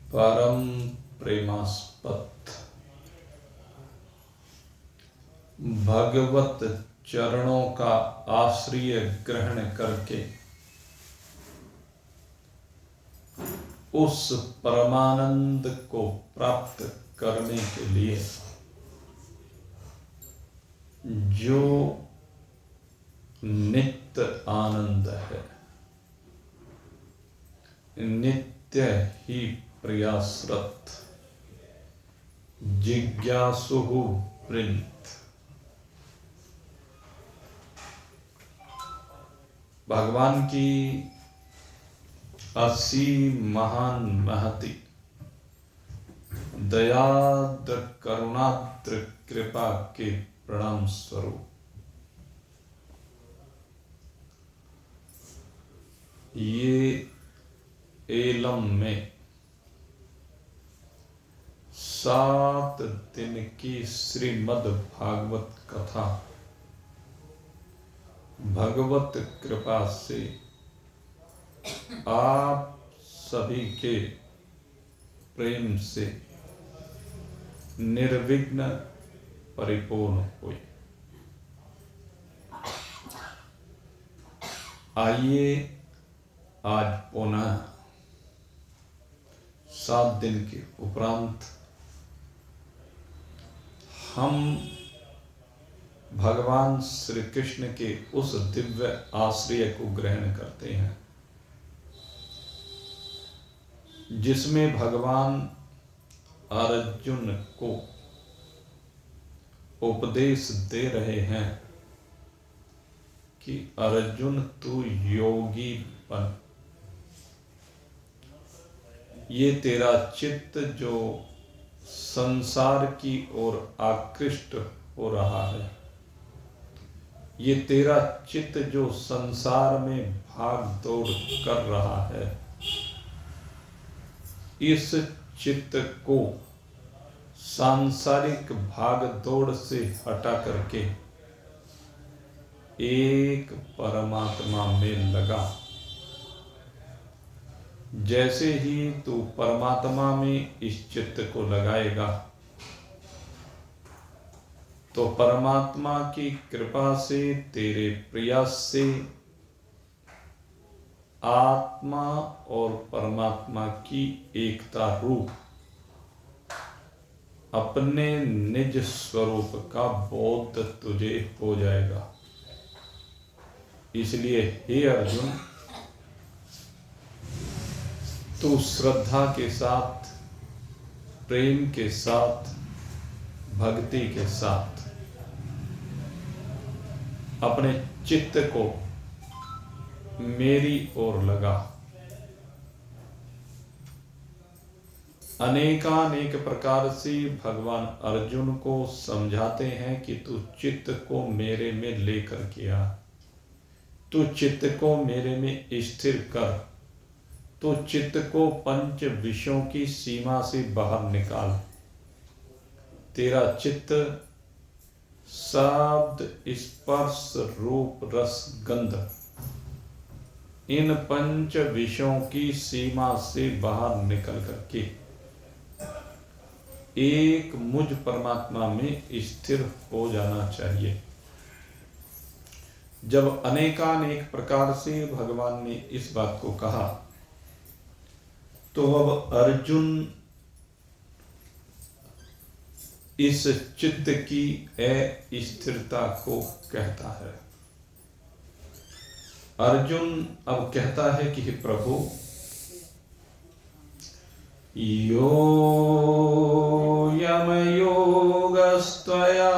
परम प्रेमास्पद भगवत चरणों का आश्रय ग्रहण करके उस परमानंद को प्राप्त करने के लिए जो नित्य आनंद है, नित्य ही प्रयासरत जिज्ञासु वृंद भगवान की असीम महान महती दयाद्र करुणाद्र कृपा के प्रणाम स्वरूप ये एलम में 7 दिन की श्रीमद् भागवत कथा भगवत कृपा से आप सभी के प्रेम से निर्विघ्न परिपूर्ण हुई। आइए आज पुनः 7 दिन के उपरांत हम भगवान श्री कृष्ण के उस दिव्य आश्रय को ग्रहण करते हैं जिसमें भगवान अर्जुन को उपदेश दे रहे हैं कि अर्जुन तू योगी बन। ये तेरा चित्त जो संसार की ओर आकृष्ट हो रहा है, ये तेरा चित्त जो संसार में भाग दौड़ कर रहा है, इस चित्त को सांसारिक भाग दौड़ से हटा करके एक परमात्मा में लगा। जैसे ही तू परमात्मा में इस चित्त को लगाएगा तो परमात्मा की कृपा से तेरे प्रयास से आत्मा और परमात्मा की एकता रूप अपने निज स्वरूप का बोध तुझे हो जाएगा। इसलिए हे अर्जुन, तू श्रद्धा के साथ, प्रेम के साथ, भक्ति के साथ अपने चित्त को मेरी ओर लगा। अनेकानेक प्रकार से भगवान अर्जुन को समझाते हैं कि तू चित्त को मेरे में लेकर के आ, तू चित्त को मेरे में स्थिर कर, तो चित्त को 5 विषयों की सीमा से बाहर निकाल। तेरा चित्त शब्द, स्पर्श, रूप, रस, गंध इन 5 विषयों की सीमा से बाहर निकल करके एक मुझ परमात्मा में स्थिर हो जाना चाहिए। जब अनेकानेक प्रकार से भगवान ने इस बात को कहा तो अब अर्जुन इस चित्त की अस्थिरता को कहता है। अर्जुन अब कहता है कि प्रभु, योऽयं योगस्त्वया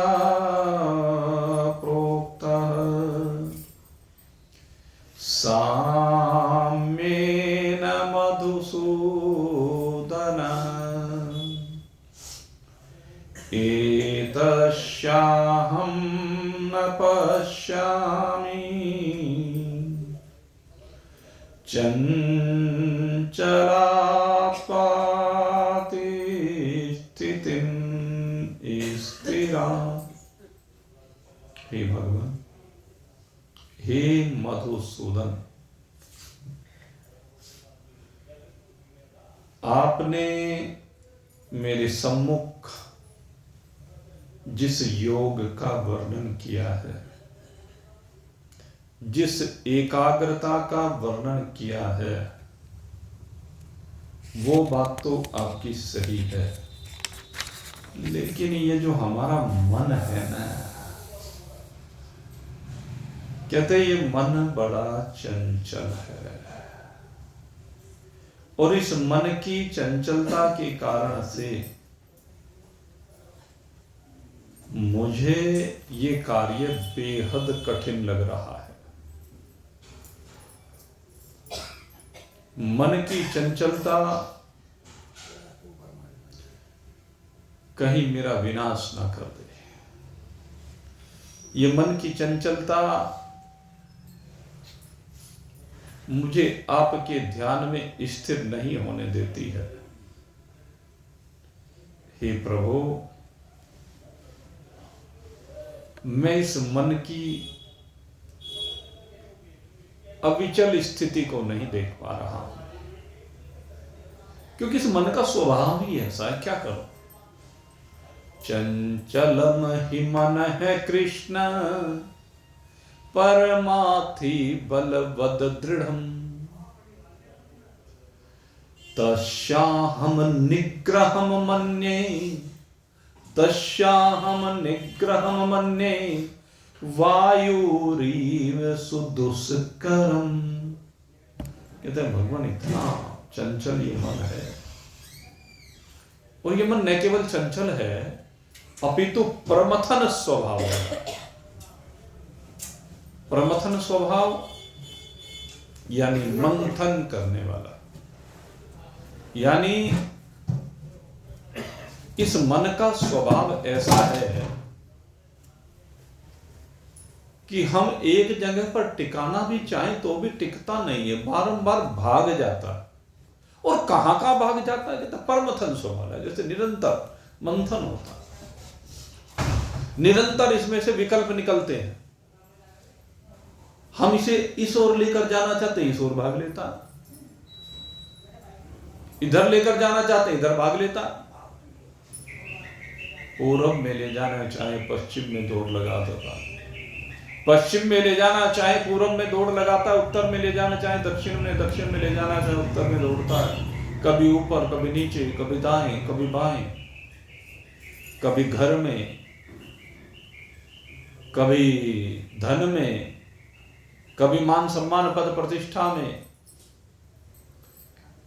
प्रोक्तः साम्येन मधुसूदन एतस्याहं न पश्यामि चञ्चलापाति स्थितिं स्थिरा। हे भगवान, हे मधुसूदन, आपने मेरे सम्मुख जिस योग का वर्णन किया है, जिस एकाग्रता का वर्णन किया है, वो बात तो आपकी सही है, लेकिन ये जो हमारा मन है ना, कहते ये मन बड़ा चंचल है, और इस मन की चंचलता के कारण से मुझे ये कार्य बेहद कठिन लग रहा है। मन की चंचलता कहीं मेरा विनाश ना कर दे। ये मन की चंचलता मुझे आपके ध्यान में स्थिर नहीं होने देती है। हे प्रभु, मैं इस मन की अविचल स्थिति को नहीं देख पा रहा हूं, क्योंकि इस मन का स्वभाव ही ऐसा है। क्या करो, चंचलम ही मन है कृष्ण, परमाथि बलवद दृढ़म, तस्याहम निग्रहम मन्ये, तस्याहम निग्रहम मन्ये, वायुरीव सुदुष्करम। कहते हैं भगवान इतना चंचल ये मन है, और ये मन न केवल चंचल है अपितु प्रमथन स्वभाव है। प्रमथन स्वभाव यानी मंथन करने वाला, यानी इस मन का स्वभाव ऐसा है कि हम एक जगह पर टिकाना भी चाहें तो भी टिकता नहीं है, बारंबार भाग जाता है। और कहां भाग जाता है? कहता परमथन स्वभाव है, जैसे निरंतर मंथन होता है, निरंतर इसमें से विकल्प निकलते हैं। हम इसे इस ओर लेकर जाना चाहते हैं, इस ओर भाग लेता, इधर लेकर जाना चाहते इधर भाग लेता, पूर्व में ले जाना चाहे पश्चिम में दौड़ लगा देता, पश्चिम में ले जाना चाहे पूर्व में दौड़ लगाता है, उत्तर में ले जाना चाहे दक्षिण में ले जाना चाहे उत्तर में दौड़ता है। कभी ऊपर, कभी नीचे, कभी दाएं, कभी बाएं, कभी घर में, कभी धन में, कभी मान सम्मान पद प्रतिष्ठा में,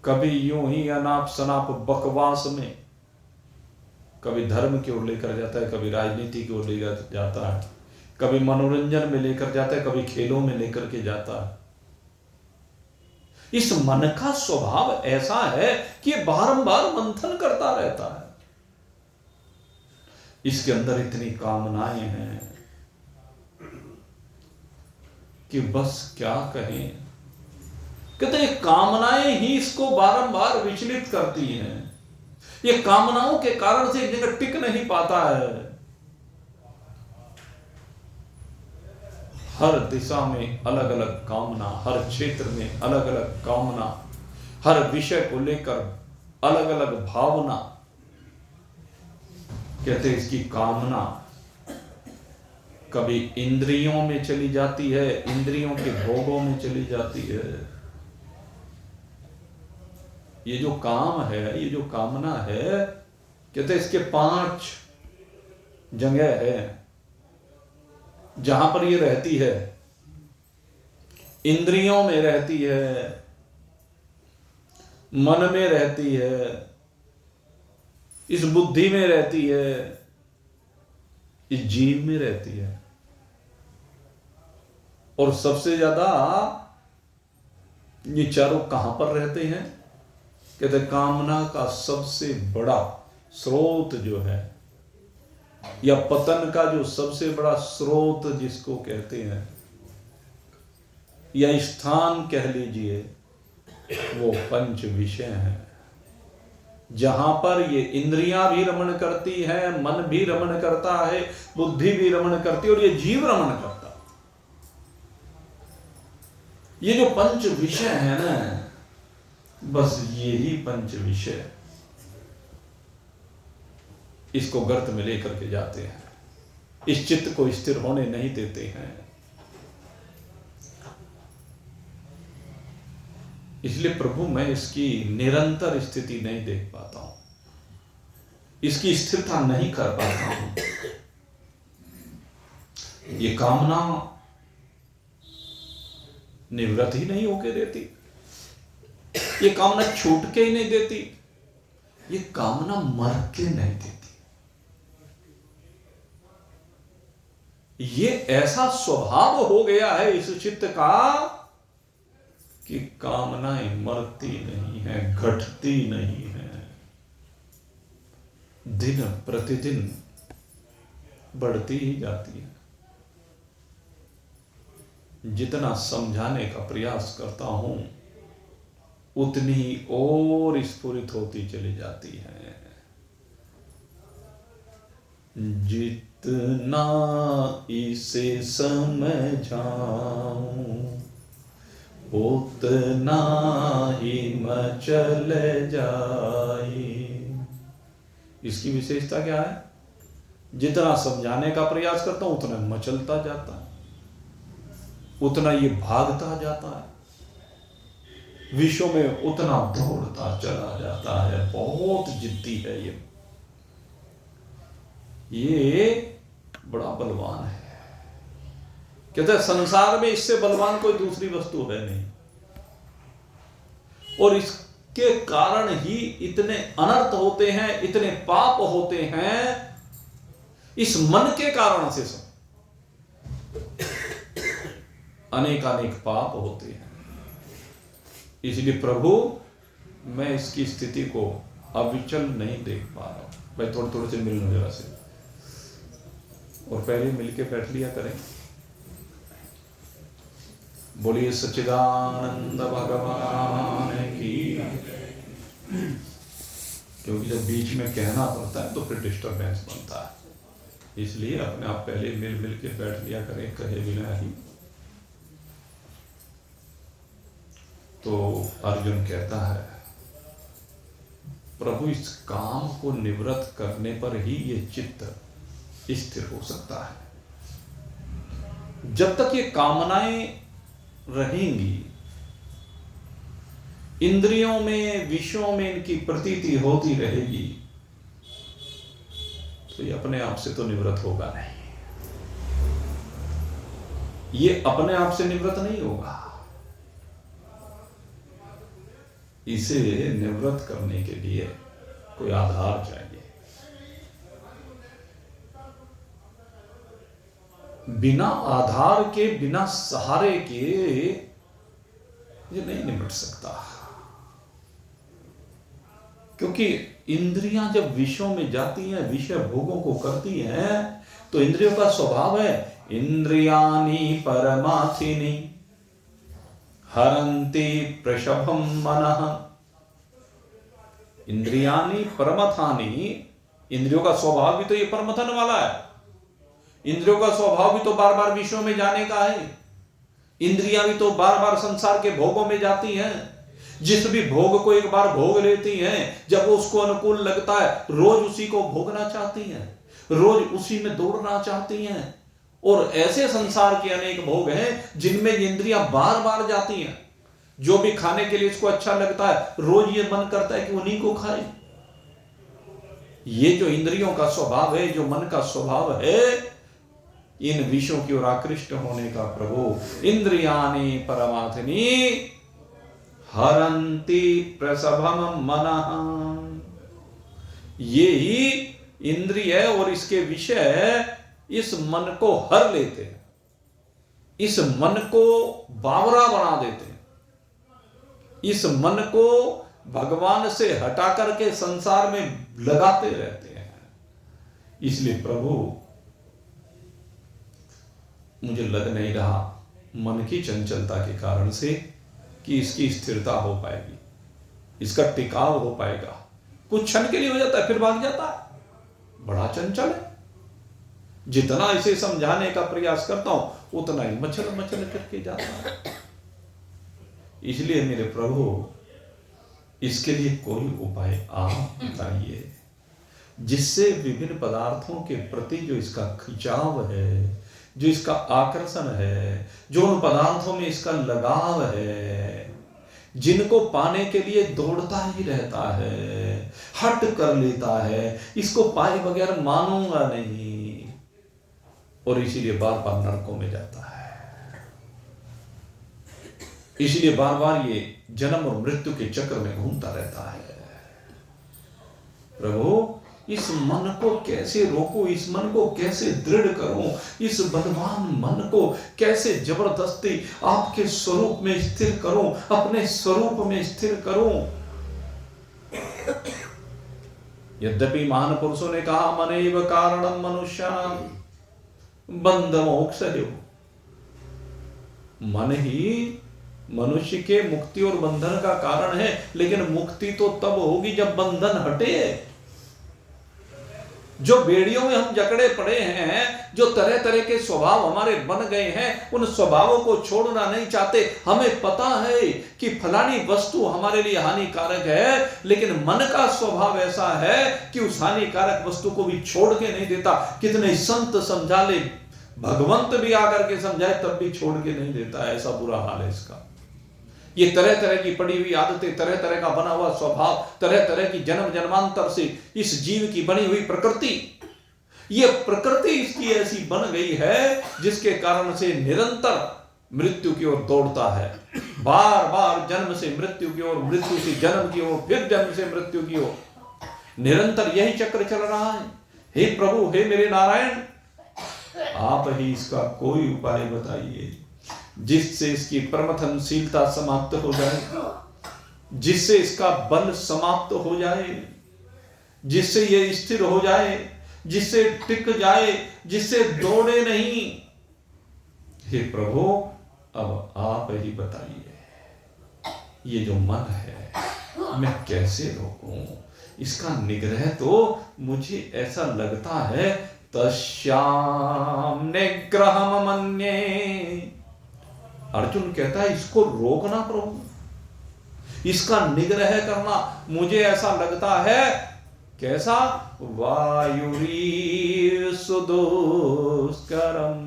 कभी यूं ही अनाप शनाप बकवास में, कभी धर्म की ओर लेकर जाता है, कभी राजनीति की ओर लेकर जाता है, कभी मनोरंजन में लेकर जाता है, कभी खेलों में लेकर के जाता है। इस मन का स्वभाव ऐसा है कि बारंबार मंथन करता रहता है। इसके अंदर इतनी कामनाएं हैं कि बस क्या कहें। कहते हैं कामनाएं ही इसको बारंबार विचलित करती हैं। ये कामनाओं के कारण से एक जगह टिक नहीं पाता है। हर दिशा में अलग अलग कामना, हर क्षेत्र में अलग अलग कामना, हर विषय को लेकर अलग अलग भावना। कहते हैं इसकी कामना कभी इंद्रियों में चली जाती है, इंद्रियों के भोगों में चली जाती है। ये जो काम है, ये जो कामना है, कहते हैं इसके 5 जगह है जहां पर ये रहती है। इंद्रियों में रहती है, मन में रहती है, इस बुद्धि में रहती है, इस जीव में रहती है। और सबसे ज्यादा ये चारों कहां पर रहते हैं? कहते कामना का सबसे बड़ा स्रोत जो है, या पतन का जो सबसे बड़ा स्रोत जिसको कहते हैं, या स्थान कह लीजिए, वो 5 विषय हैं। जहां पर ये इंद्रियां भी रमण करती है, मन भी रमण करता है, बुद्धि भी रमण करती है, और ये जीव रमण करता है। ये जो 5 विषय है ना, बस यही पंच विषय इसको गर्त में लेकर के जाते हैं, इस चित्त को स्थिर होने नहीं देते हैं। इसलिए प्रभु मैं इसकी निरंतर स्थिति नहीं देख पाता हूं, इसकी स्थिरता नहीं कर पाता हूं। ये कामना निवृत्त ही नहीं होके देती, ये कामना छूट के ही नहीं देती, ये कामना मर के नहीं देती। ये ऐसा स्वभाव हो गया है इस चित्त का कि कामनाएं मरती नहीं है, घटती नहीं है, दिन प्रतिदिन बढ़ती ही जाती है। जितना समझाने का प्रयास करता हूं उतनी और स्फुरित होती चली जाती है। जितना इसे समझाऊं उतना ही मचल जाए। इसकी विशेषता क्या है? जितना समझाने का प्रयास करता हूं उतना मचलता जाता है, उतना ये भागता जाता है, विश्व में उतना दौड़ता चला जाता है। बहुत जिद्दी है ये बड़ा बलवान है। कहते हैं संसार में इससे बलवान कोई दूसरी वस्तु है नहीं, और इसके कारण ही इतने अनर्थ होते हैं, इतने पाप होते हैं, इस मन के कारण से सब अनेकानेक पाप होते हैं। इसलिए प्रभु मैं इसकी स्थिति को अविचल नहीं देख पा रहा हूं। भाई थोड़े थोड़े से मिल लो जरा से, और पहले मिलके बैठ लिया करें। बोलिए सच्चिदानंद भगवान की। क्योंकि जब बीच में कहना पड़ता है तो फिर डिस्टरबेंस बनता है, इसलिए अपने आप पहले मिल मिल के बैठ लिया करें, कहे बिना ही। तो अर्जुन कहता है प्रभु इस काम को निवृत्त करने पर ही ये चित्त स्थिर हो सकता है। जब तक ये कामनाएं रहेंगी, इंद्रियों में विषयों में इनकी प्रतीति होती रहेगी, तो ये अपने आप से तो निवृत्त होगा नहीं। ये अपने आप से निवृत्त नहीं होगा। इसे निवृत्त करने के लिए कोई आधार चाहिए। बिना आधार के, बिना सहारे के ये नहीं निपट सकता। क्योंकि इंद्रियां जब विषयों में जाती हैं, विषय भोगों को करती हैं, तो इंद्रियों का स्वभाव है इंद्रियाणि परमाथिनी हरन्ति प्रशभम मनः। इंद्रियाणि परमथानि, इंद्रियों का स्वभाव भी तो ये परमथन वाला है। इंद्रियों का स्वभाव भी तो बार बार विषयों में जाने का है। इंद्रियां भी तो बार बार संसार के भोगों में जाती हैं। जिस भी भोग को एक बार भोग लेती हैं, जब वो उसको अनुकूल लगता है रोज उसी को भोगना चाहती हैं, रोज उसी में दौड़ना चाहती हैं। और ऐसे संसार के अनेक भोग हैं जिनमें इंद्रियां बार बार जाती हैं। जो भी खाने के लिए इसको अच्छा लगता है, रोज ये मन करता है कि उन्हीं को खाए। ये जो इंद्रियों का स्वभाव है, जो मन का स्वभाव है, इन विषयों की ओर आकृष्ट होने का प्रभु इंद्रियाणि परमाथिनी हरन्ति प्रसभम मनः। ये ही इंद्रिय और इसके विषय इस मन को हर लेते हैं, इस मन को बावरा बना देते हैं, इस मन को भगवान से हटा करके संसार में लगाते रहते हैं। इसलिए प्रभु मुझे लग नहीं रहा मन की चंचलता के कारण से कि इसकी स्थिरता हो पाएगी, इसका टिकाव हो पाएगा। कुछ क्षण के लिए हो जाता है फिर भाग जाता है, बड़ा चंचल है। जितना इसे समझाने का प्रयास करता हूं उतना ही मचल मचल करके जाता है। इसलिए मेरे प्रभु इसके लिए कोई उपाय आप बताइए, जिससे विभिन्न पदार्थों के प्रति जो इसका खिंचाव है, जो इसका आकर्षण है, जो उन पदार्थों में इसका लगाव है, जिनको पाने के लिए दौड़ता ही रहता है, हट कर लेता है, इसको पाए बगैर मानूंगा नहीं, और इसीलिए बार बार नरकों में जाता है। इसीलिए बार बार ये जन्म और मृत्यु के चक्र में घूमता रहता है। प्रभु, इस मन को कैसे रोकूं, इस मन को कैसे दृढ़ करूं, इस बलवान मन को कैसे जबरदस्ती आपके स्वरूप में स्थिर करूं, अपने स्वरूप में स्थिर करूं। यद्यपि महान पुरुषों ने कहा, मनेव कारणम मनुष्याणाम बंध मोक्षयो, मन ही मनुष्य के मुक्ति और बंधन का कारण है, लेकिन मुक्ति तो तब होगी जब बंधन हटे। जो बेड़ियों में हम जकड़े पड़े हैं, जो तरह तरह के स्वभाव हमारे बन गए हैं, उन स्वभावों को छोड़ना नहीं चाहते। हमें पता है कि फलानी वस्तु हमारे लिए हानिकारक है, लेकिन मन का स्वभाव ऐसा है कि उस हानिकारक वस्तु को भी छोड़ के नहीं देता। कितने संत समझा ले, भगवंत भी आकर के समझाए तब भी छोड़ के नहीं देता। ऐसा बुरा हाल है इसका। ये तरह तरह की पड़ी हुई आदतें, तरह तरह का बना हुआ स्वभाव, तरह तरह की जन्म जन्मांतर से इस जीव की बनी हुई प्रकृति, ये प्रकृति इसकी ऐसी बन गई है जिसके कारण से निरंतर मृत्यु की ओर दौड़ता है। बार बार जन्म से मृत्यु की ओर, मृत्यु से जन्म की ओर, फिर जन्म से मृत्यु की ओर, निरंतर यही चक्र चल रहा है। हे प्रभु, हे मेरे नारायण, आप ही इसका कोई उपाय बताइए जिससे इसकी प्रमथनशीलता समाप्त हो जाए, जिससे इसका बल समाप्त हो जाए, जिससे ये स्थिर हो जाए, जिससे टिक जाए, जिससे दौड़े नहीं। हे प्रभु, अब आप ही बताइए, ये जो मन है मैं कैसे रोकूं? इसका निग्रह तो मुझे ऐसा लगता है, तस्याम निग्रहम मन्ये। अर्जुन कहता है इसको रोकना प्रभु, इसका निग्रह करना मुझे ऐसा लगता है। कैसा? वायुरी सुदुष्करम,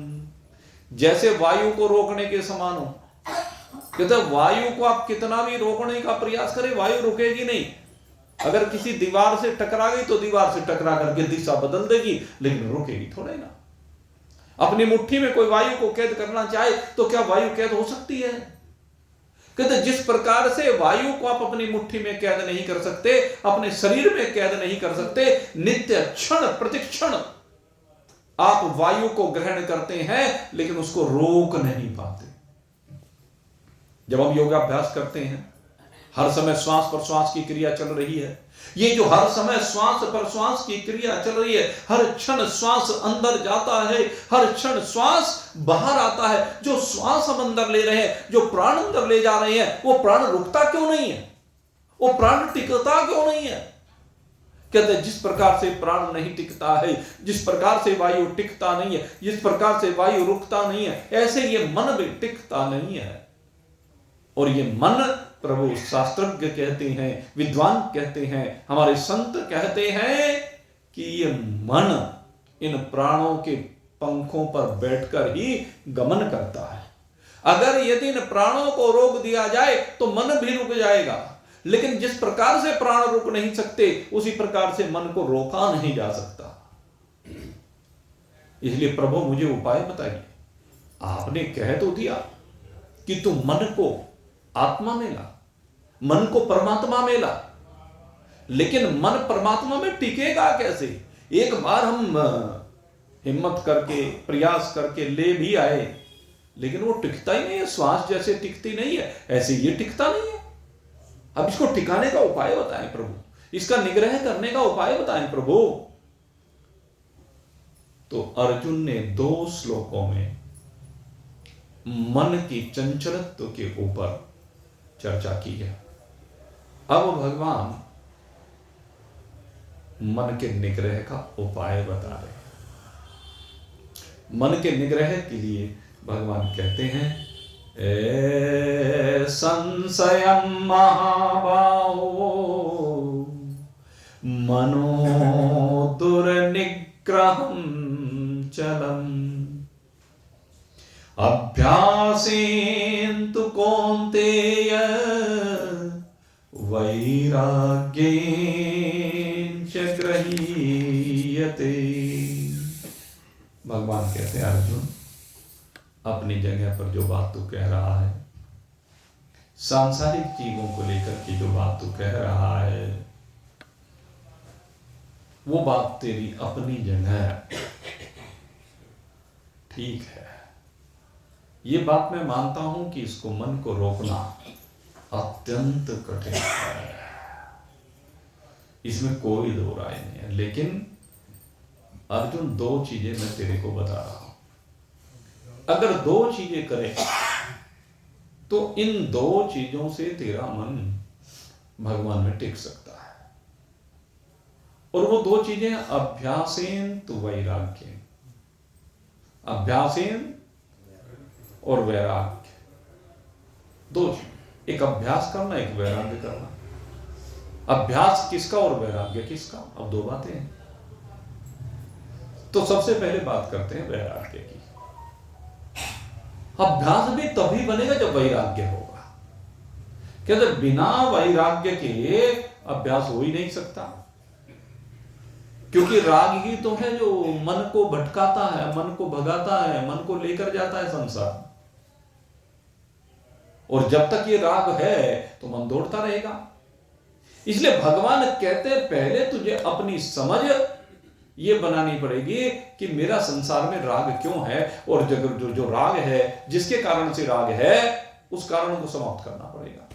जैसे वायु को रोकने के समान हो। कहते वायु को आप कितना भी रोकने का प्रयास करें, वायु रुकेगी नहीं। अगर किसी दीवार से टकरा गई तो दीवार से टकरा करके दिशा बदल देगी, लेकिन रुकेगी थोड़े ना। अपनी मुट्ठी में कोई वायु को कैद करना चाहे तो क्या वायु कैद हो सकती है? कहते जिस प्रकार से वायु को आप अपनी मुट्ठी में कैद नहीं कर सकते, अपने शरीर में कैद नहीं कर सकते, नित्य क्षण प्रतिक्षण आप वायु को ग्रहण करते हैं लेकिन उसको रोक नहीं पाते। जब हम योगाभ्यास करते हैं, हर समय श्वास प्रश्वास की क्रिया चल रही है। ये जो हर समय श्वास प्रश्वास की क्रिया चल रही है, हर क्षण श्वास अंदर जाता है, हर क्षण श्वास बाहर आता है। जो श्वास हम अंदर ले रहे हैं, जो प्राण अंदर ले जा रहे हैं, वो प्राण रुकता क्यों नहीं है? वो प्राण टिकता क्यों नहीं है? कहते हैं जिस प्रकार से प्राण नहीं टिकता है, जिस प्रकार से वायु टिकता नहीं है, जिस प्रकार से वायु रुकता नहीं है, ऐसे ये मन भी टिकता नहीं है। और ये मन, प्रभु शास्त्रज्ञ कहते हैं, विद्वान कहते हैं, हमारे संत कहते हैं कि ये मन इन प्राणों के पंखों पर बैठकर ही गमन करता है। अगर यदि इन प्राणों को रोक दिया जाए तो मन भी रुक जाएगा, लेकिन जिस प्रकार से प्राण रुक नहीं सकते, उसी प्रकार से मन को रोका नहीं जा सकता। इसलिए प्रभु मुझे उपाय बताइए। आपने कह तो दिया कि तू मन को आत्मा में ला, मन को परमात्मा में ला, लेकिन मन परमात्मा में टिकेगा कैसे? एक बार हम हिम्मत करके प्रयास करके ले भी आए, लेकिन वो टिकता ही नहीं है। श्वास जैसे टिकती नहीं है, ऐसे ये टिकता नहीं है। अब इसको टिकाने का उपाय बताएं प्रभु, इसका निग्रह करने का उपाय बताएं प्रभु। तो अर्जुन ने 2 श्लोकों में मन की चंचलत्व के ऊपर चर्चा की है। अब भगवान मन के निग्रह का उपाय बता रहे हैं। मन के निग्रह के लिए भगवान कहते हैं संशयं महाबाहो मनो दुर्निग्रहं चलम् अभ्यासेन तु कौन्तेय वैराग्येन च गृह्यते। भगवान कहते हैं अर्जुन, अपनी जगह पर जो बात तू कह रहा है, सांसारिक चीजों को लेकर के जो बात तू कह रहा है, वो बात तेरी अपनी जगह ठीक है। ये बात मैं मानता हूं कि इसको मन को रोकना अत्यंत कठिन है, इसमें कोई दो राय नहीं है। लेकिन अर्जुन, दो चीजें मैं तेरे को बता रहा हूं, अगर दो चीजें करें तो इन दो चीजों से तेरा मन भगवान में टिक सकता है। और वो दो चीजें अभ्यासेन तु वैराग्य, अभ्यासेन और वैराग्य, दो चीज, एक अभ्यास करना, एक वैराग्य करना। अभ्यास किसका और वैराग्य किसका? अब दो बातें हैं। तो सबसे पहले बात करते हैं वैराग्य की। अभ्यास भी तभी बनेगा जब वैराग्य होगा। कहते बिना वैराग्य के अभ्यास हो ही नहीं सकता, क्योंकि राग ही तो है जो मन को भटकाता है, मन को भगाता है, मन को लेकर जाता है संसार। और जब तक ये राग है तो मन दौड़ता रहेगा। इसलिए भगवान कहते हैं पहले तुझे अपनी समझ ये बनानी पड़ेगी कि मेरा संसार में राग क्यों है, और जो राग है, जिसके कारण से राग है, उस कारण को समाप्त करना पड़ेगा।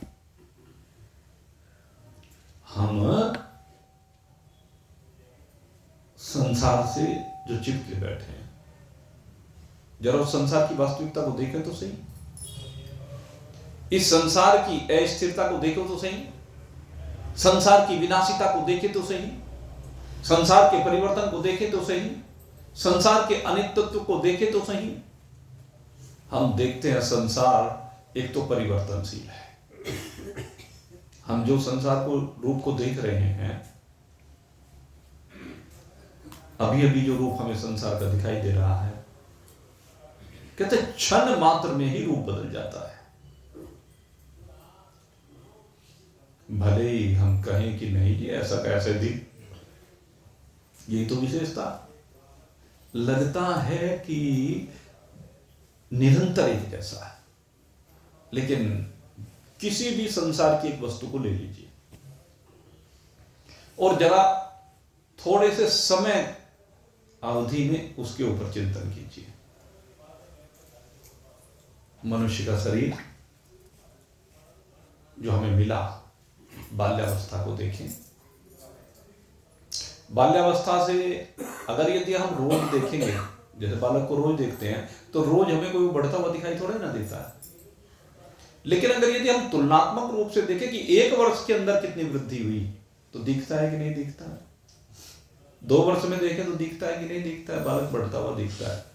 हम संसार से जो चिपके बैठे हैं, जरा उस संसार की वास्तविकता को देखें तो सही, इस संसार की अस्थिरता को देखो तो सही, संसार की विनाशिता को देखे तो सही, संसार के परिवर्तन को देखे तो सही, संसार के अनित्यत्व को देखे तो सही। हम देखते हैं संसार एक तो परिवर्तनशील है। हम जो संसार को रूप को देख रहे हैं, अभी अभी जो रूप हमें संसार का दिखाई दे रहा है, कहते क्षण मात्र में ही रूप बदल जाता है। भले ही हम कहें कि नहीं जी ऐसा कैसे दी, यही तो विशेषता। लगता है कि निरंतर एक जैसा है, लेकिन किसी भी संसार की एक वस्तु को ले लीजिए और जरा थोड़े से समय अवधि में उसके ऊपर चिंतन कीजिए। मनुष्य का शरीर जो हमें मिला, बाल्यावस्था को देखें। बाल्यावस्था से अगर यदि हम रोज देखेंगे, जैसे बालक को रोज देखते हैं, तो रोज हमें कोई बढ़ता हुआ दिखाई थोड़ा ना देता है। लेकिन अगर यदि हम तुलनात्मक रूप से देखें कि एक वर्ष के अंदर कितनी वृद्धि हुई, तो दिखता है कि नहीं दिखता है। 2 वर्ष में देखें तो दिखता है कि नहीं दिखता है, बालक बढ़ता हुआ दिखता है।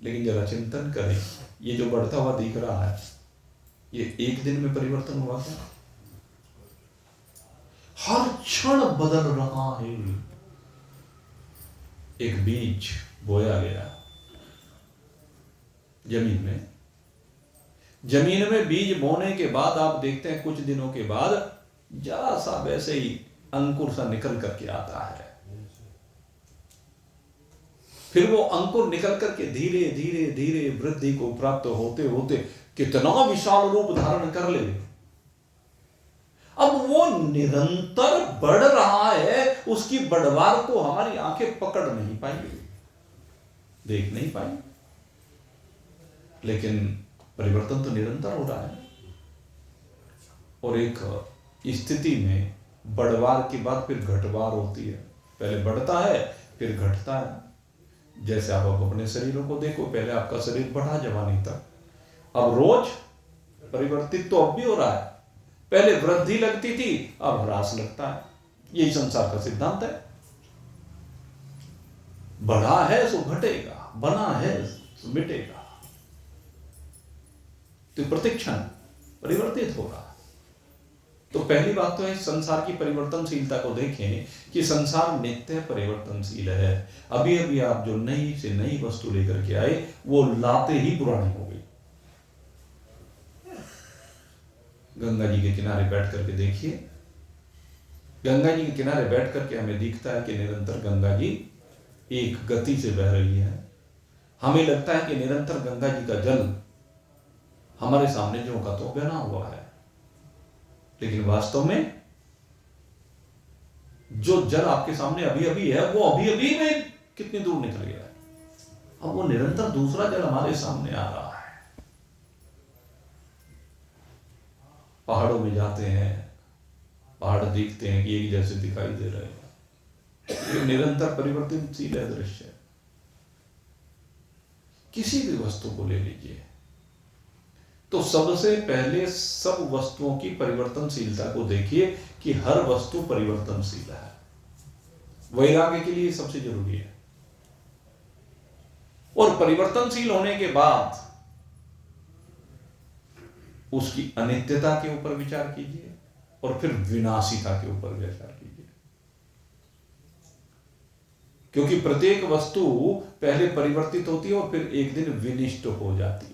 लेकिन जरा चिंतन करें, ये जो बढ़ता हुआ दिख रहा है, ये एक दिन में परिवर्तन हुआ क्या? हर क्षण बदल रहा है। एक बीज बोया गया जमीन में बीज बोने के बाद आप देखते हैं कुछ दिनों के बाद जरा सा वैसे ही अंकुर सा निकल करके आता है। फिर वो अंकुर निकल करके धीरे धीरे धीरे वृद्धि को प्राप्त होते होते कितना विशाल रूप धारण कर ले। अब वो निरंतर बढ़ रहा है, उसकी बढ़वार को हमारी आंखें पकड़ नहीं पाएंगी, देख नहीं पाएंगी, लेकिन परिवर्तन तो निरंतर हो रहा है। और एक स्थिति में बढ़वार के बाद फिर घटवार होती है। पहले बढ़ता है फिर घटता है। जैसे आप अपने शरीरों को देखो, पहले आपका शरीर बढ़ा जवानी तक, अब रोज परिवर्तित तो अब भी हो रहा है। पहले वृद्धि लगती थी, अब ह्रास लगता है। यही संसार का सिद्धांत है। बढ़ा है सो घटेगा, बना है सो मिटेगा। तो प्रतिक्षण परिवर्तित हो रहा। तो पहली बात तो है संसार की परिवर्तनशीलता को देखें कि संसार नित्य परिवर्तनशील है। अभी अभी आप जो नई से नई वस्तु लेकर के आए वो लाते ही पुरानी हो गई। गंगा जी के किनारे बैठ करके देखिए, गंगा जी के किनारे बैठ करके हमें दिखता है कि निरंतर गंगा जी एक गति से बह रही है। हमें लगता है कि निरंतर गंगा जी का जल हमारे सामने जो का तो बना हुआ है, लेकिन वास्तव में जो जल आपके सामने अभी अभी है वो अभी अभी में कितनी दूर निकल गया है। अब वो निरंतर दूसरा जल हमारे सामने आ रहा है। पहाड़ों में जाते हैं, पहाड़ देखते हैं कि एक जैसे दिखाई दे रहे हैं, ये निरंतर परिवर्तनशील है दृश्य। किसी भी वस्तु को ले लीजिए तो सबसे पहले सब वस्तुओं की परिवर्तनशीलता को देखिए कि हर वस्तु परिवर्तनशील है। वैराग्य के लिए सबसे जरूरी है। और परिवर्तनशील होने के बाद उसकी अनित्यता के ऊपर विचार कीजिए और फिर विनाशिता के ऊपर विचार कीजिए, क्योंकि प्रत्येक वस्तु पहले परिवर्तित होती है और फिर एक दिन विनिष्ट हो जाती है।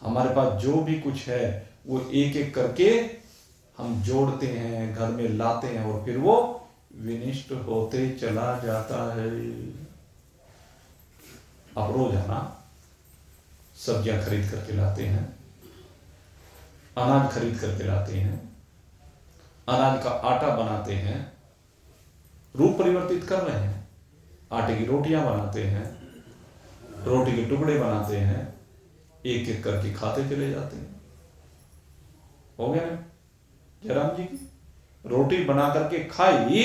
हमारे पास जो भी कुछ है वो एक एक करके हम जोड़ते हैं, घर में लाते हैं और फिर वो विनिष्ट होते चला जाता है। आप रोजाना सब्जियां खरीद करके लाते हैं, अनाज खरीद करके लाते हैं, अनाज का आटा बनाते हैं, रूप परिवर्तित कर रहे हैं, आटे की रोटियां बनाते हैं, रोटी के टुकड़े बनाते हैं, एक एक करके खाते चले जाते हैं। हो गया ना? जयराम जी की रोटी बना करके खाई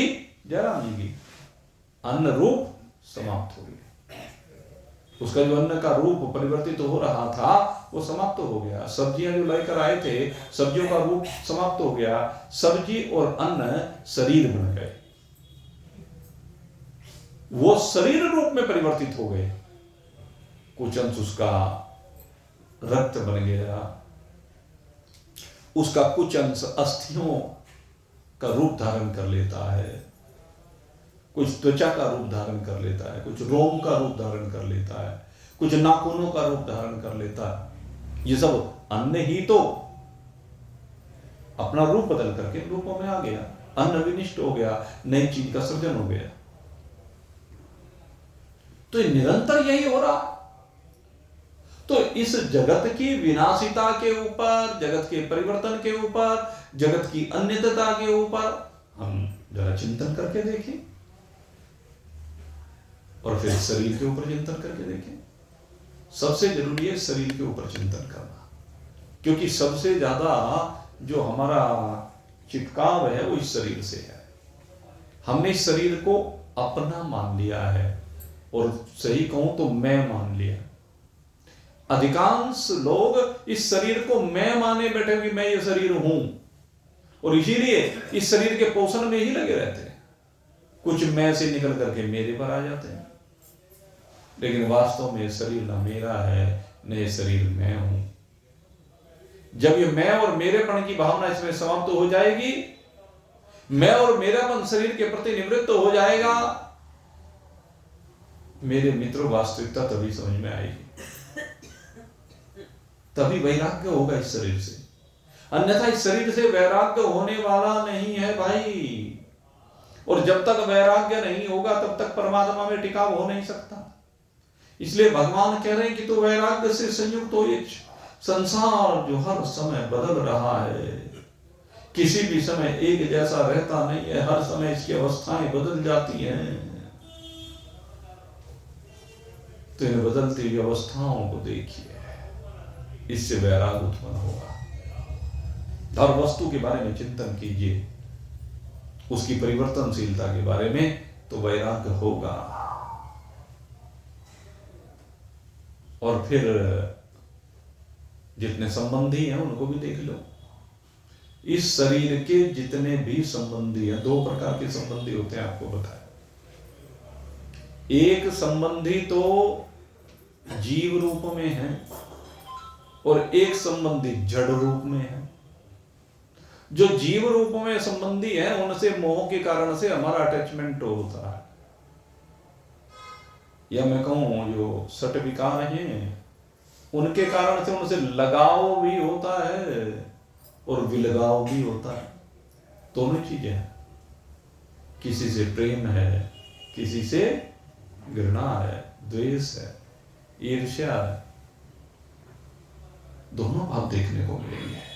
जयराम जी की, अन्न रूप समाप्त हो गया। उसका जो अन्न का रूप परिवर्तित हो रहा था वो समाप्त हो गया। सब्जियां जो लेकर आए थे, सब्जियों का रूप समाप्त हो गया। सब्जी और अन्न शरीर बन गए, वो शरीर रूप में परिवर्तित हो गए। कुछ अंश उसका रक्त बन गया, उसका कुछ अंश अस्थियों का रूप धारण कर लेता है, कुछ त्वचा का रूप धारण कर लेता है, कुछ रोम का रूप धारण कर लेता है, कुछ नाखूनों का रूप धारण कर लेता है। ये सब अन्न ही तो अपना रूप बदल करके रूपों में आ गया। अन्न विनिष्ट हो गया, नई चीज का सृजन हो गया। तो ये निरंतर यही हो रहा। तो इस जगत की विनाशिता के ऊपर, जगत के परिवर्तन के ऊपर, जगत की अन्यतता के ऊपर हम जरा चिंतन करके देखें और फिर शरीर के ऊपर चिंतन करके देखें। सबसे जरूरी है शरीर के ऊपर चिंतन करना, क्योंकि सबसे ज्यादा जो हमारा चिपकाव है वो इस शरीर से है। हमने इस शरीर को अपना मान लिया है, और सही कहूं तो मैं मान लिया। अधिकांश लोग इस शरीर को मैं माने बैठे कि मैं ये शरीर हूं, और इसीलिए इस शरीर के पोषण में ही लगे रहते हैं। कुछ मैं से निकल करके मेरे पर आ जाते हैं, लेकिन वास्तव में शरीर ना मेरा है न ये शरीर मैं हूं। जब ये मैं और मेरेपन की भावना इसमें समाप्त हो जाएगी, मैं और मेरापन शरीर के प्रति निवृत्त हो जाएगा, मेरे मित्र वास्तविकता तभी समझ में आएगी, तभी वैराग्य होगा इस शरीर से। अन्यथा इस शरीर से वैराग्य होने वाला नहीं है भाई। और जब तक वैराग्य नहीं होगा तब तक परमात्मा में टिकाव हो नहीं सकता। इसलिए भगवान कह रहे हैं कि तो वैराग्य से संयुक्त हो। ये संसार जो हर समय बदल रहा है, किसी भी समय एक जैसा रहता नहीं है, हर समय इसकी अवस्थाएं बदल जाती हैं। तो इन बदलती हुई अवस्थाओं को देखिए, इससे वैराग उत्पन्न होगा। हर वस्तु के बारे में चिंतन कीजिए, उसकी परिवर्तनशीलता के बारे में, तो वैराग्य होगा। और फिर जितने संबंधी हैं उनको भी देख लो। इस शरीर के जितने भी संबंधी हैं, दो प्रकार के संबंधी होते हैं, आपको बताया। एक संबंधी तो जीव रूप में है, और एक संबंधी जड़ रूप में है। जो जीव रूप में संबंधी है उनसे मोह के कारण से हमारा अटैचमेंट होता है, या मैं कहूं जो सट विकार हैं उनके कारण से उनसे लगाव भी होता है और विलगाव भी होता है। दोनों चीजें हैं। किसी से प्रेम है, किसी से घृणा है, द्वेष है, ईर्ष्या है, दोनों भाव देखने को मिलेंगे।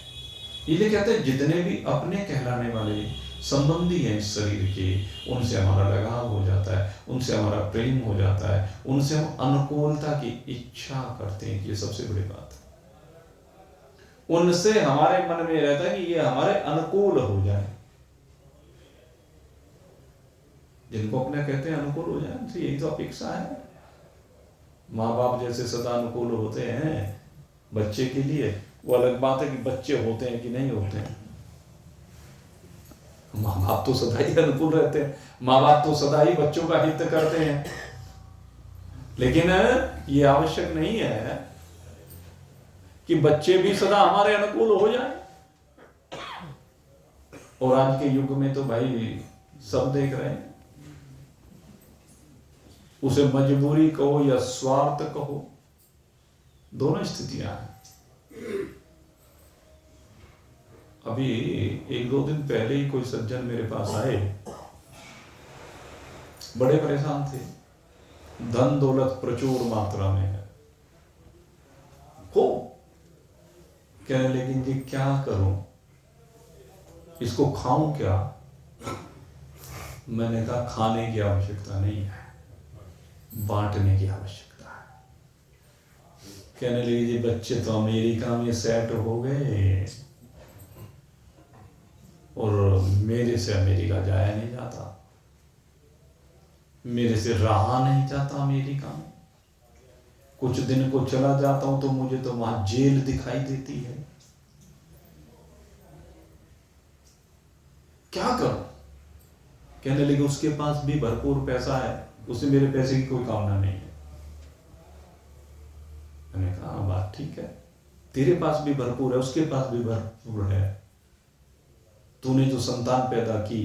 इसलिए कहते हैं जितने भी अपने कहलाने वाले संबंधी हैं इस शरीर के, उनसे हमारा लगाव हो जाता है, उनसे हमारा प्रेम हो जाता है, उनसे हम अनुकूलता की इच्छा करते हैं। ये सबसे बड़ी बात है। उनसे हमारे मन में रहता है कि ये हमारे अनुकूल हो जाए। जिनको अपने कहते हैं अनुकूल हो जाए, उनसे यही तो अपेक्षा है। माँ बाप जैसे सदा अनुकूल होते हैं बच्चे के लिए, वो अलग बात है कि बच्चे होते हैं कि नहीं होते हैं। माँ बाप तो सदा ही अनुकूल रहते हैं, माँ बाप तो सदा ही बच्चों का हित करते हैं, लेकिन ये आवश्यक नहीं है कि बच्चे भी सदा हमारे अनुकूल हो जाए। और आज के युग में तो भाई सब देख रहे हैं, उसे मजबूरी कहो या स्वार्थ कहो, दोनों स्थितियां हैं। अभी एक दो दिन पहले ही कोई सज्जन मेरे पास आए, बड़े परेशान थे, धन दौलत प्रचुर मात्रा में है हो, कहने लेकिन जी क्या करूं, इसको खाऊं क्या? मैंने कहा खाने की आवश्यकता नहीं है, बांटने की आवश्यकता है। कहने लगे जी बच्चे तो अमेरिका में सेट हो गए और मेरे से अमेरिका जाया नहीं जाता, मेरे से रहा नहीं जाता अमेरिका में। कुछ दिन को चला जाता हूं तो मुझे तो वहां जेल दिखाई देती है, क्या करूं? कहने लगे उसके पास भी भरपूर पैसा है, उसे मेरे पैसे की कोई कामना नहीं है। मैंने कहा बात ठीक है, तेरे पास भी भरपूर है, उसके पास भी भरपूर है, तूने जो संतान पैदा की,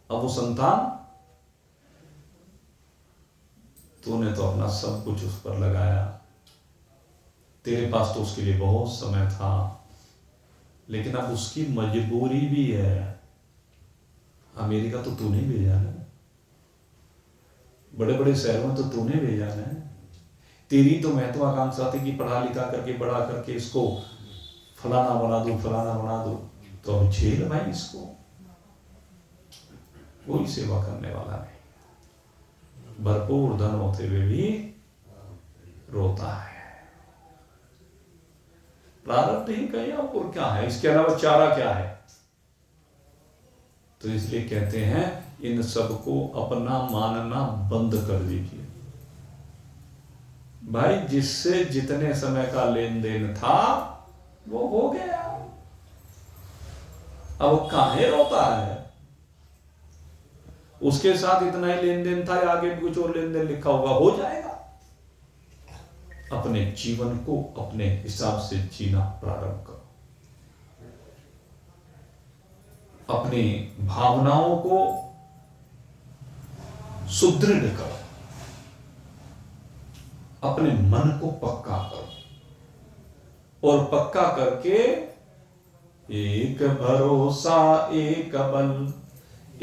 अब वो संतान तूने तो अपना सब कुछ उस पर लगाया, तेरे पास तो उसके लिए बहुत समय था, लेकिन अब उसकी मजबूरी भी है। अमेरिका तो तूने भेजा है, बड़े बड़े शहरों में तो तूने भेजा है, तेरी तो महत्वाकांक्षा थी कि पढ़ा लिखा करके बड़ा करके इसको फलाना बना दो, फलाना बना दो, तो अब झेल भाई इसको। कोई सेवा करने वाला नहीं, भरपूर धन होते हुए भी रोता है। प्रारब्ध ही कहीं और क्या है, इसके अलावा चारा क्या है? तो इसलिए कहते हैं इन सबको अपना मानना बंद कर दीजिए। भाई जिससे जितने समय का लेन देन था वो हो गया, अब काहे रोता है? उसके साथ इतना ही लेन देन था, आगे भी कुछ और लेन देन लिखा होगा, हो जाएगा। अपने जीवन को अपने हिसाब से जीना प्रारंभ करो, अपनी भावनाओं को सुदृढ़ करो, अपने मन को पक्का करो, और पक्का करके एक भरोसा एक बल,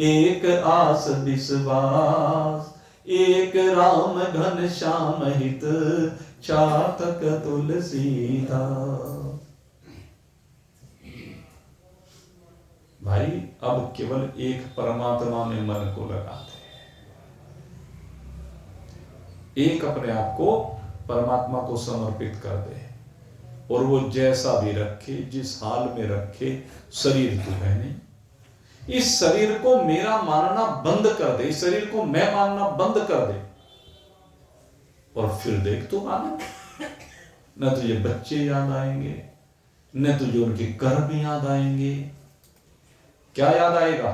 एक आस विश्वास, एक राम घन श्याम हित, चातक तुलसीदास। भाई अब केवल एक परमात्मा में मन को लगाते हैं, एक अपने आप को परमात्मा को समर्पित कर दे, और वो जैसा भी रखे, जिस हाल में रखे, शरीर तो है नहीं, इस शरीर को मेरा मानना बंद कर दे, इस शरीर को मैं मानना बंद कर दे, और फिर देख तो आना, न तुझे बच्चे याद आएंगे, न तुझे उनके कर्म याद आएंगे। क्या याद आएगा?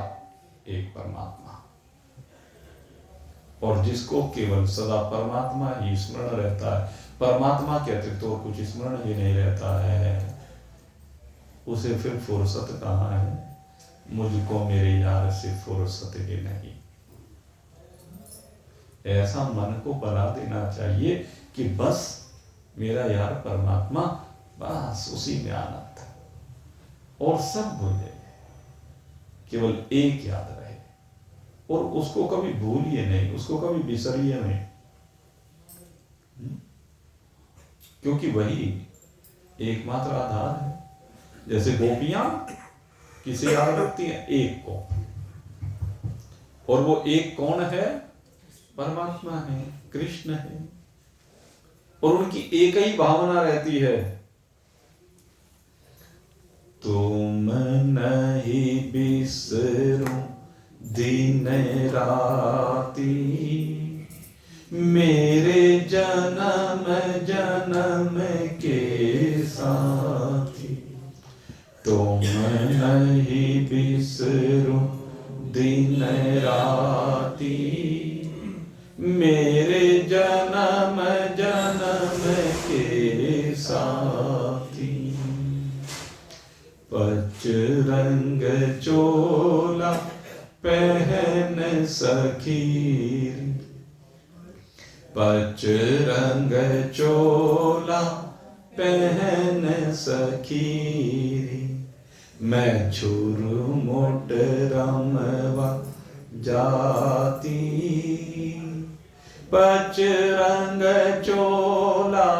एक परमात्मा। और जिसको केवल सदा परमात्मा ही स्मरण रहता है, परमात्मा के अतिरिक्त और कुछ स्मरण ही नहीं रहता है, उसे फिर फुर्सत कहाँ है? मुझको मेरे यार से फुर्सत ही नहीं। ऐसा मन को बना देना चाहिए कि बस मेरा यार परमात्मा, बस उसी में आनंद है और सब भूल जाइए, केवल एक याद रहे और उसको कभी भूलिए नहीं, उसको कभी बिसरिए नहीं, क्योंकि वही एकमात्र आधार है। जैसे गोपियां किसे याद रखती हैं? एक को, और वो एक कौन है? परमात्मा है, कृष्ण है, और उनकी एक ही भावना रहती है, तुम नहीं बिसरो दिन राती, मेरे जन्म जन्म के साथी। तुम नहीं बिसरो दिन राती, मेरे जन्म जन्म के साथी। पचरंग चोला पहन सखीरी, पचरंग चोला पहन सखीरी, मैं झुरमुट रमवा जाती। पचरंग चोला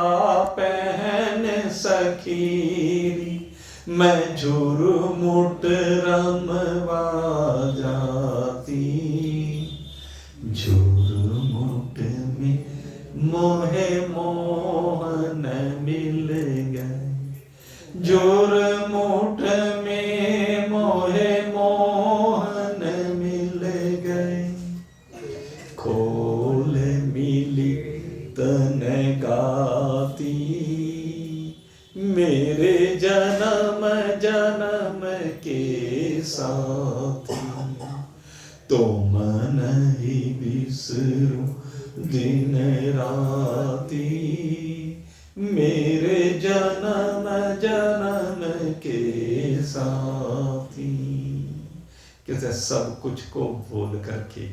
पहन सखीरी, मैं झुरमुट रमवा जाती। झुरमुट में मोहे मोहन मिल गए, झुरमुट में मोहे मोहन मिल गए। खोल मिली तन गाती, मेरे जन्म जन्म के साथी। तुम नहीं बिसरो दिन राती, मेरे जन्म जन्म के साथी। कैसे सब कुछ को भूल करके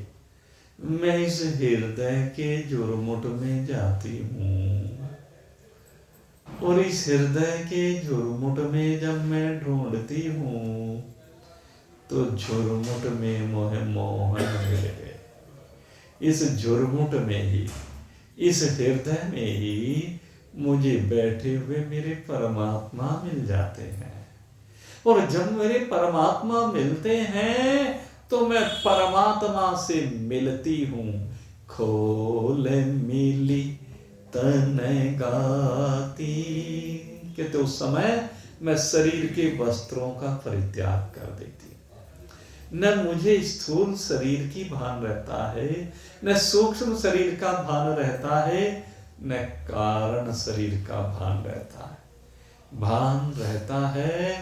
मैं इस हृदय के झुरमुट में जाती हूँ, और इस हृदय के झुरमुट में जब मैं ढूंढती हूँ तो झुरमुट में मोह मोहन मिल गए। इस झुरमुट में ही, इस हृदय में ही मुझे बैठे हुए मेरे परमात्मा मिल जाते हैं, और जब मेरे परमात्मा मिलते हैं तो मैं परमात्मा से मिलती हूँ। खोल मिली तन गाती, कहते उस समय मैं शरीर के वस्त्रों का परित्याग कर देती। न मुझे स्थूल शरीर की भान रहता है, न सूक्ष्म शरीर का भान रहता है, न कारण शरीर का भान रहता है। भान रहता है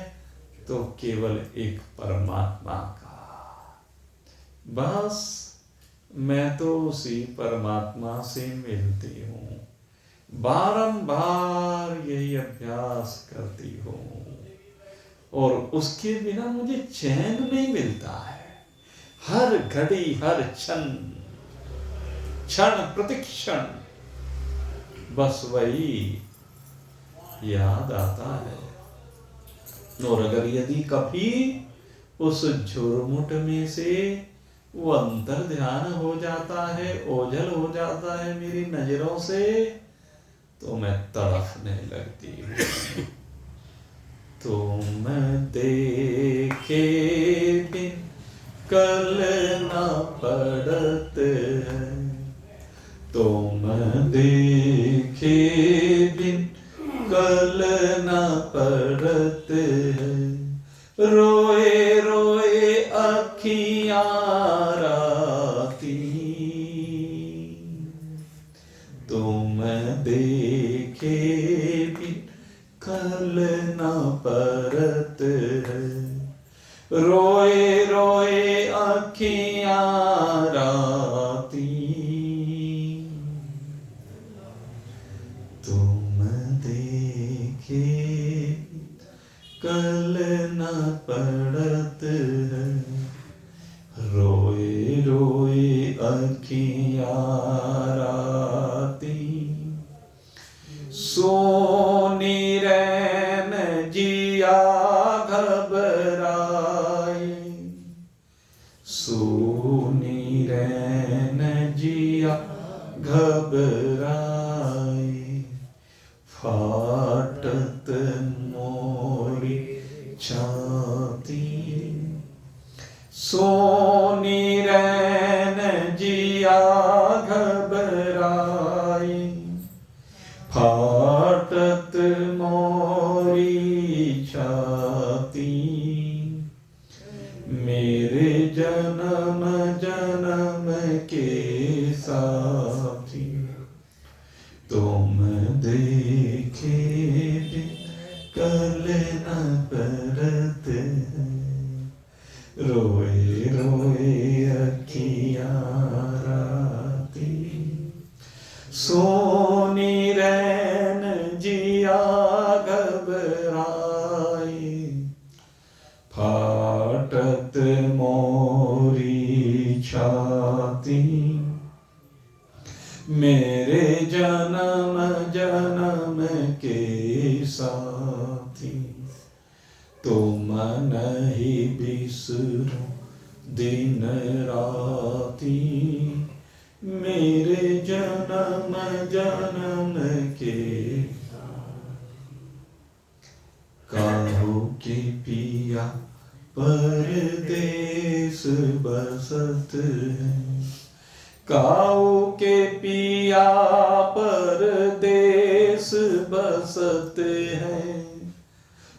तो केवल एक परमात्मा का। बस मैं तो उसी परमात्मा से मिलती हूँ, बारंबार यही अभ्यास करती हूँ, और उसके बिना मुझे चैन नहीं मिलता है। हर घड़ी, हर क्षण, क्षण प्रतिक्षण बस वही याद आता है। और अगर यदि कभी उस झुरमुट में से वो अंतर ध्यान हो जाता है, ओझल हो जाता है मेरी नजरों से, तो मैं तड़फने लगती हूँ। तुम देखे बिन कल न पड़त है, तुम देखे बिन कल न पड़त है। रोए रोए अखियाँ राती, तुम देखे बिन कल न परत है। रोए रोए अखियाँ राती, पड़त है। रोए रोए अखियाँ राती, सोनी रैन जिया घबराए। सोनी रैन जिया घबराए, फाटत मोरी छाती। सोनी रैन जिया घबराए, फाटत मोरी छाती। मेरे जन्म जन्म के साथी, तुम देखे बिन कल न परत है। रोए रोए अखियाँ राती, सोनी रैन जिया घबराए, फाटत मोरी छाती। मेरे जन्म जन्म के साथी, तुम नहीं बिसरो दिन राती। मेरे जन्म जन्म के काहो के पिया परदेस बसत है। काऊ के पिया परदेस बसत हैं,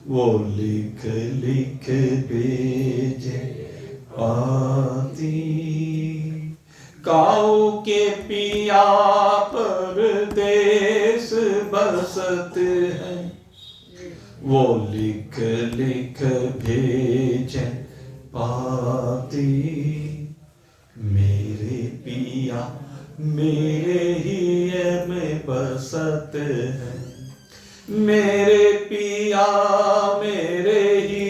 वो लिख लिख भेजे पाती। काऊ के पिया परदेस बसत हैं, वो लिख लिख भेजे पाती। मेरे पिया मेरे ही में बसत है। मेरे पिया मेरे ही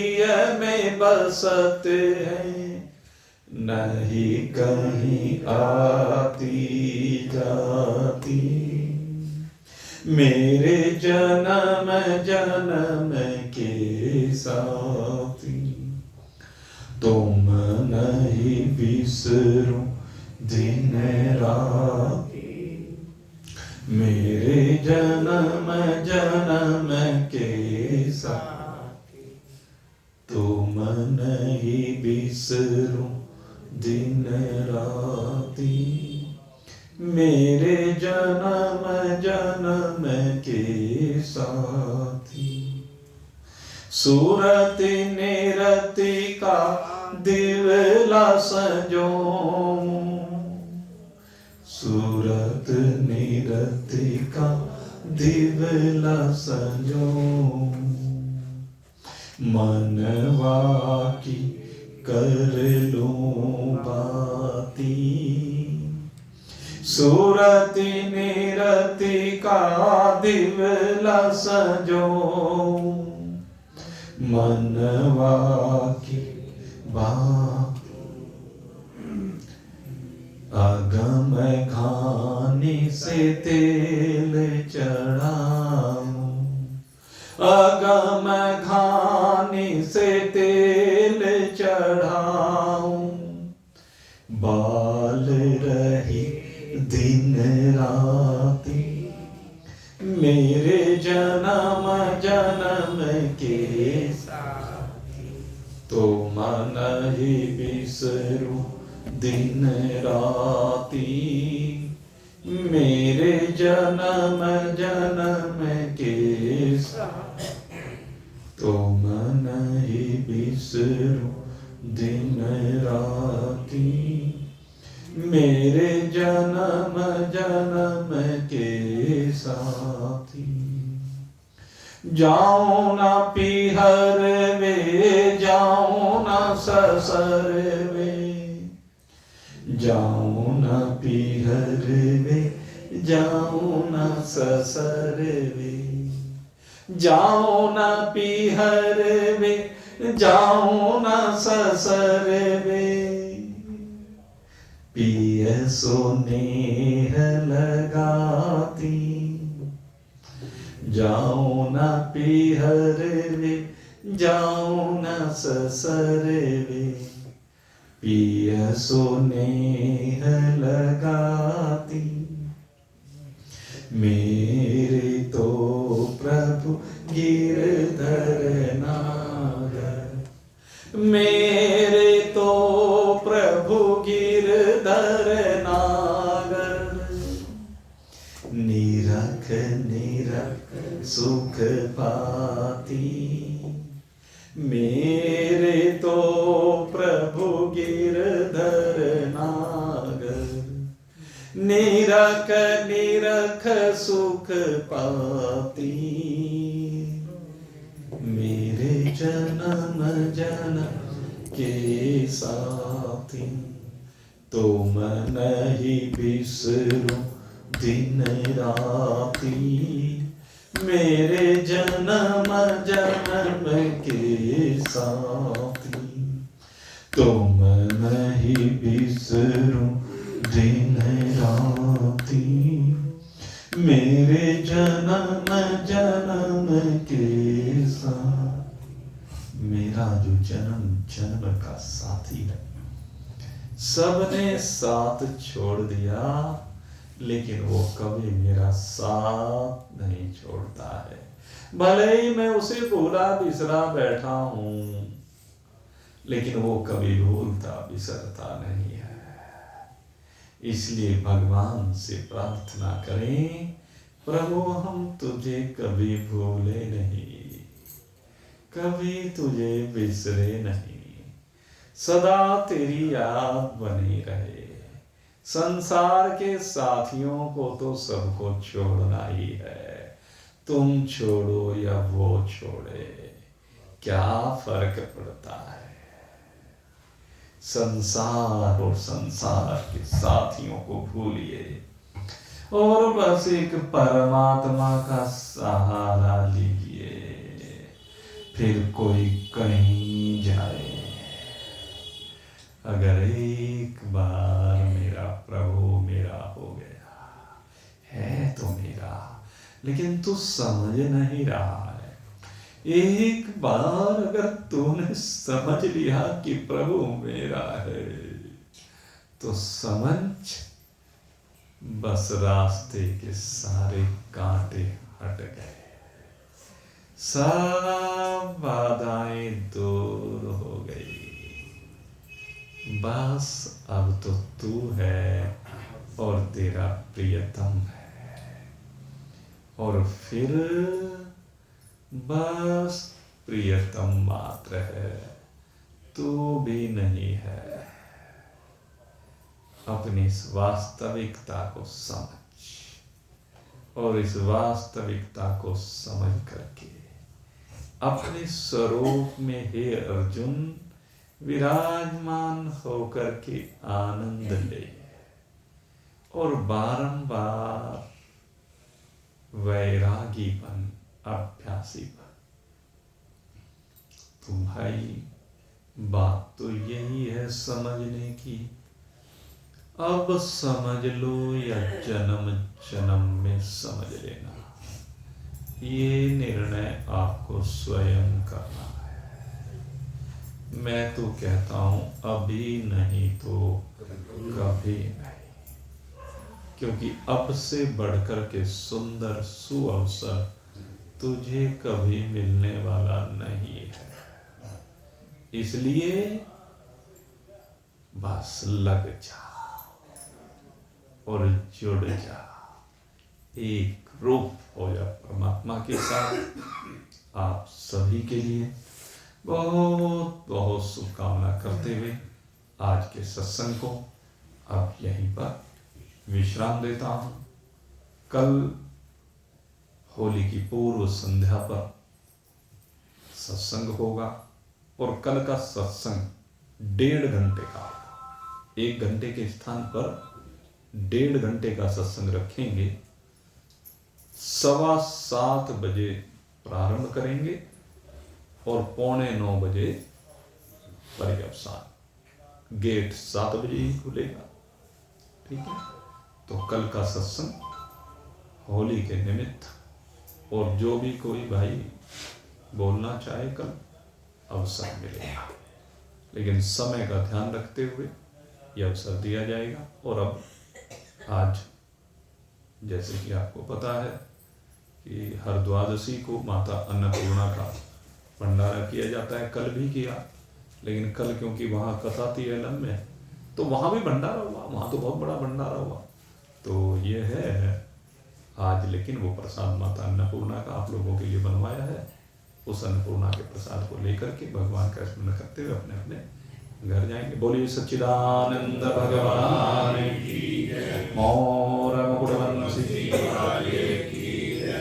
में बसत है, नहीं कहीं आती जाती। मेरे जन्म जन्म के साथी, तुम नहीं बिसरो दिन राती। मेरे जन्म जन्म के साथी, तुम नहीं बिसरो दिन राती। मेरे जन्म जन्म के साथी, सूरत निरति का दिवला संजों। सूरत निरति का दिवला संजों, मनवा की कर लूं बाती। सूरत निरति का दिवला संजों, मनवा की बात। अगम खाने से तेल चढ़ाऊं, अगम खाने से तेल चढ़ाऊं। बाल रही दिन राती, मेरे जन्म जन्म के साथी, तुम नहीं बिसरो दिन राती। मेरे जन्म जन्म के साथी, तुम नहीं बिसरो दिन राती। मेरे जन्म जन्म के साथी। जाऊं ना पीहर वे, जाऊं ना ससर वे। जाऊं ना पीहर वे, जाऊं ना ससर वे। जाऊं ना पीहर वे, जाऊं न ससुर वे, पिय सो नेह लगाती, जाऊं न पीहर वे, जाऊं न ससुर वे, पिय सो नेह लगाती। मेरे तो प्रभु गिरधर नागर, मेरे तो प्रभु गिरधर नागर, निरख निरख सुख पाती। मेरे तो प्रभु गिरधर नागर, निरख निरख सुख पाती। मेरे जन्म जन्म के साथी, तुम नहीं बिसरो दिन राती। मेरे जन्म जन्म के साथी, तुम नहीं बिसरो दिन राती। मेरे जन्म जन्म के साथ, मेरा जो जन्म जन्म का साथी है। सबने साथ छोड़ दिया, लेकिन वो कभी मेरा साथ नहीं छोड़ता है। भले ही मैं उसे भूला बिसरा बैठा हूं, लेकिन वो कभी भूलता बिसरता नहीं है। इसलिए भगवान से प्रार्थना करें, प्रभु हम तुझे कभी भूले नहीं, कभी तुझे बिसरे नहीं, सदा तेरी याद बनी रहे। संसार के साथियों को तो सबको छोड़ना ही है, तुम छोड़ो या वो छोड़े, क्या फर्क पड़ता है। संसार और संसार के साथियों को भूलिए और बस एक परमात्मा का सहारा लीजिए। फिर कोई कहीं जाए, अगर एक बार मेरा प्रभु मेरा हो गया है तो मेरा, लेकिन तू समझ नहीं रहा है। एक बार अगर तूने समझ लिया कि प्रभु मेरा है, तो समझ बस रास्ते के सारे कांटे हट गए, सब बाधाएं दूर हो गई। बस अब तो तू है और तेरा प्रियतम है, और फिर बस प्रियतम मात्र है, तू भी नहीं है। अपनी इस वास्तविकता को समझ, और इस वास्तविकता को समझ करके अपने स्वरूप में हे अर्जुन विराजमान होकर के आनंद ले, और बारंबार वैरागी बन, अभ्यासी बन। तुम्हारी बात तो यही है समझने की, अब समझ लो या जन्म जन्म में समझ लेना, ये निर्णय आपको स्वयं करना है। मैं तो कहता हूं अभी नहीं तो कभी नहीं, क्योंकि अब से बढ़कर के सुंदर सुअवसर तुझे कभी मिलने वाला नहीं है। इसलिए बस लग जा और जुड़ जा, एक रूप हो जा परमात्मा के साथ। आप सभी के लिए बहुत बहुत शुभकामना करते हुए आज के सत्संग को अब यहीं पर विश्राम देता हूं। कल होली की पूर्व संध्या पर सत्संग होगा, और कल का सत्संग 1.5 घंटे का होगा। 1 घंटे के स्थान पर 1.5 घंटे का सत्संग रखेंगे। 7:15 बजे प्रारंभ करेंगे और 8:45 बजे पर्यवसान। गेट 7 बजे ही खुलेगा। ठीक है, तो कल का सत्संग होली के निमित्त, और जो भी कोई भाई बोलना चाहे कल अवसर मिलेगा, लेकिन समय का ध्यान रखते हुए यह अवसर दिया जाएगा। और अब आज जैसे कि आपको पता है कि हर द्वादशी को माता अन्नपूर्णा का भंडारा किया जाता है। कल भी किया, लेकिन कल क्योंकि वहाँ कथा थी एलम में, तो वहाँ भी भंडारा हुआ, वहाँ तो बहुत बड़ा भंडारा हुआ। तो ये है आज, लेकिन वो प्रसाद माता अन्नपूर्णा का आप लोगों के लिए बनवाया है। उस अन्नपूर्णा के प्रसाद को लेकर के भगवान का स्मरण करते हुए अपने अपने घर जाएंगे। बोलिए सच्चिदानंद भगवान की जय। मोर मुकुट वंशी